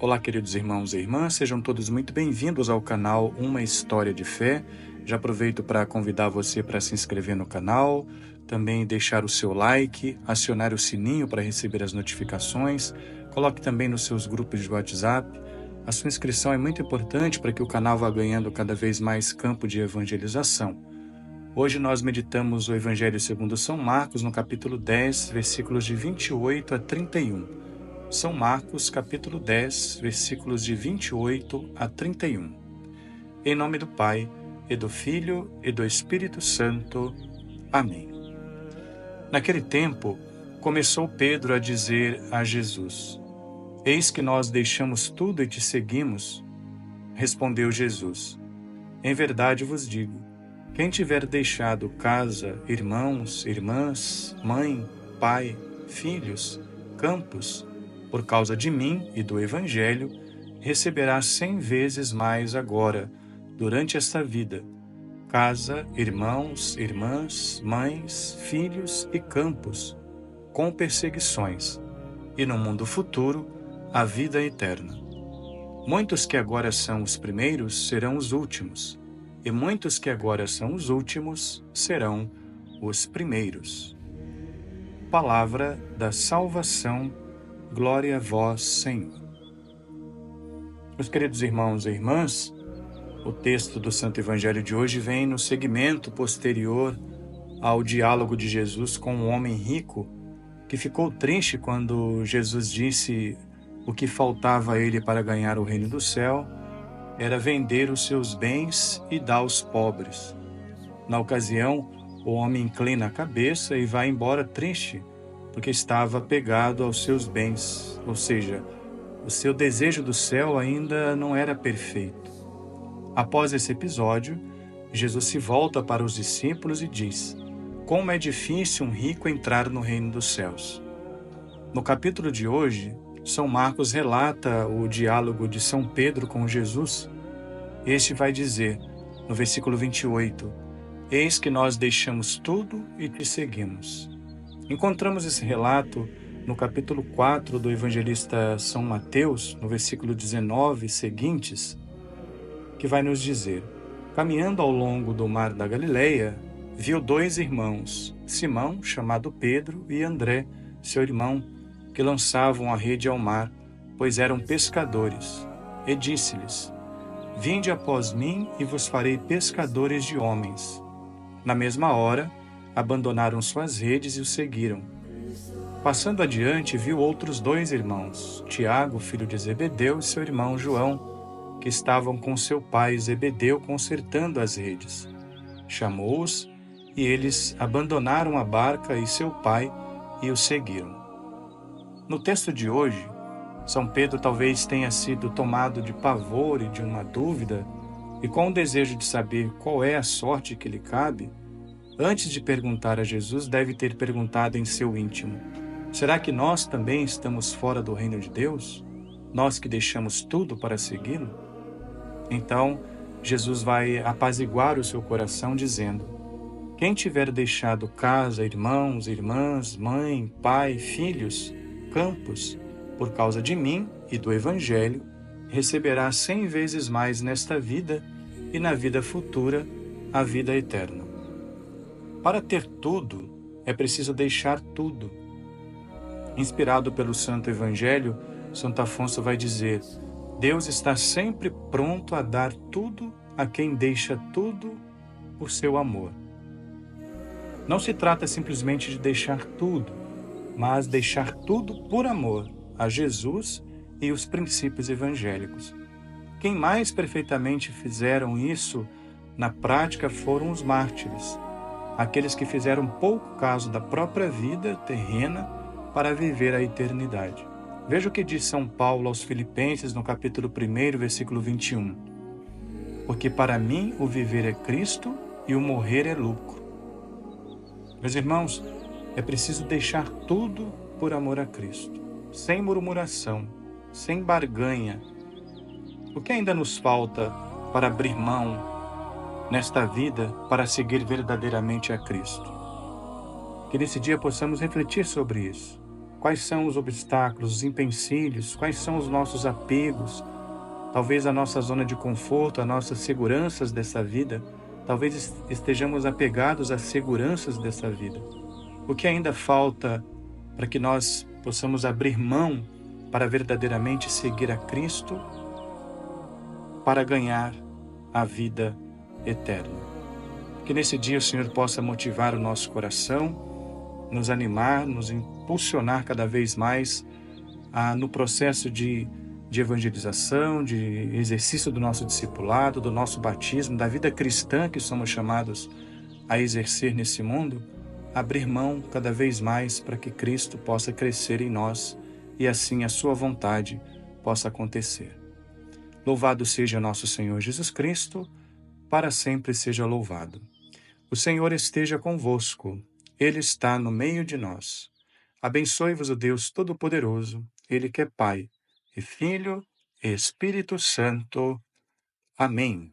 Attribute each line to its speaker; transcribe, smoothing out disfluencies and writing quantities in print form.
Speaker 1: Olá, queridos irmãos e irmãs, sejam todos muito bem-vindos ao canal Uma História de Fé. Já aproveito para convidar você para se inscrever no canal, também deixar o seu like, acionar o sininho para receber as notificações, coloque também nos seus grupos de WhatsApp. A sua inscrição é muito importante para que o canal vá ganhando cada vez mais campo de evangelização. Hoje nós meditamos o Evangelho segundo São Marcos, no capítulo 10, versículos de 28 a 31. São Marcos, capítulo 10, versículos de 28 a 31. Em nome do Pai, e do Filho, e do Espírito Santo. Amém. Naquele tempo, começou Pedro a dizer a Jesus: Eis que nós deixamos tudo e te seguimos. Respondeu Jesus: Em verdade vos digo, quem tiver deixado casa, irmãos, irmãs, mãe, pai, filhos, campos, por causa de mim e do Evangelho, receberá 100 vezes mais agora, durante esta vida, casa, irmãos, irmãs, mães, filhos e campos, com perseguições, e no mundo futuro, a vida eterna. Muitos que agora são os primeiros serão os últimos, e muitos que agora são os últimos serão os primeiros. Palavra da salvação. Glória a vós, Senhor. Meus queridos irmãos e irmãs, o texto do Santo Evangelho de hoje vem no segmento posterior ao diálogo de Jesus com um homem rico que ficou triste quando Jesus disse o que faltava a ele para ganhar o reino do céu era vender os seus bens e dar aos pobres. Na ocasião, o homem inclina a cabeça e vai embora triste, porque estava apegado aos seus bens, ou seja, o seu desejo do céu ainda não era perfeito. Após esse episódio, Jesus se volta para os discípulos e diz: Como é difícil um rico entrar no reino dos céus. No capítulo de hoje, São Marcos relata o diálogo de São Pedro com Jesus. Este vai dizer, no versículo 28, Eis que nós deixamos tudo e te seguimos. Encontramos esse relato no capítulo 4 do evangelista São Mateus, no versículo 19 e seguintes, que vai nos dizer: Caminhando ao longo do mar da Galileia, viu 2 irmãos, Simão, chamado Pedro, e André, seu irmão, que lançavam a rede ao mar, pois eram pescadores. E disse-lhes: Vinde após mim e vos farei pescadores de homens. Na mesma hora, abandonaram suas redes e o seguiram. Passando adiante, viu outros 2 irmãos, Tiago, filho de Zebedeu, e seu irmão João, que estavam com seu pai Zebedeu consertando as redes. Chamou-os, e eles abandonaram a barca e seu pai e o seguiram. No texto de hoje, São Pedro talvez tenha sido tomado de pavor e de uma dúvida, e com o desejo de saber qual é a sorte que lhe cabe, antes de perguntar a Jesus, deve ter perguntado em seu íntimo: será que nós também estamos fora do reino de Deus? Nós que deixamos tudo para segui-lo? Então, Jesus vai apaziguar o seu coração dizendo: Quem tiver deixado casa, irmãos, irmãs, mãe, pai, filhos, campos, por causa de mim e do Evangelho, receberá 100 vezes mais nesta vida e na vida futura, a vida eterna. Para ter tudo, é preciso deixar tudo. Inspirado pelo Santo Evangelho, Santo Afonso vai dizer: Deus está sempre pronto a dar tudo a quem deixa tudo por seu amor. Não se trata simplesmente de deixar tudo, mas deixar tudo por amor a Jesus e os princípios evangélicos. Quem mais perfeitamente fizeram isso na prática foram os mártires, aqueles que fizeram pouco caso da própria vida terrena para viver a eternidade. Veja o que diz São Paulo aos Filipenses no capítulo 1, versículo 21. Porque para mim o viver é Cristo e o morrer é lucro. Meus irmãos, é preciso deixar tudo por amor a Cristo, sem murmuração, sem barganha. O que ainda nos falta para abrir mão nesta vida para seguir verdadeiramente a Cristo? Que nesse dia possamos refletir sobre isso. quais são os obstáculos, os empecilhos, quais são os nossos apegos, talvez a nossa zona de conforto, as nossas seguranças dessa vida, talvez estejamos apegados às seguranças dessa vida. O que ainda falta para que nós possamos abrir mão para verdadeiramente seguir a Cristo, para ganhar a vida eterna. Que nesse dia o Senhor possa motivar o nosso coração, nos animar, nos impulsionar cada vez mais no processo de evangelização, de exercício do nosso discipulado, do nosso batismo, da vida cristã que somos chamados a exercer nesse mundo, abrir mão cada vez mais para que Cristo possa crescer em nós e assim a sua vontade possa acontecer. Louvado seja nosso Senhor Jesus Cristo, para sempre seja louvado. O Senhor esteja convosco, Ele está no meio de nós. Abençoe-vos o Deus Todo-Poderoso, Ele que é Pai, e Filho, e Espírito Santo. Amém.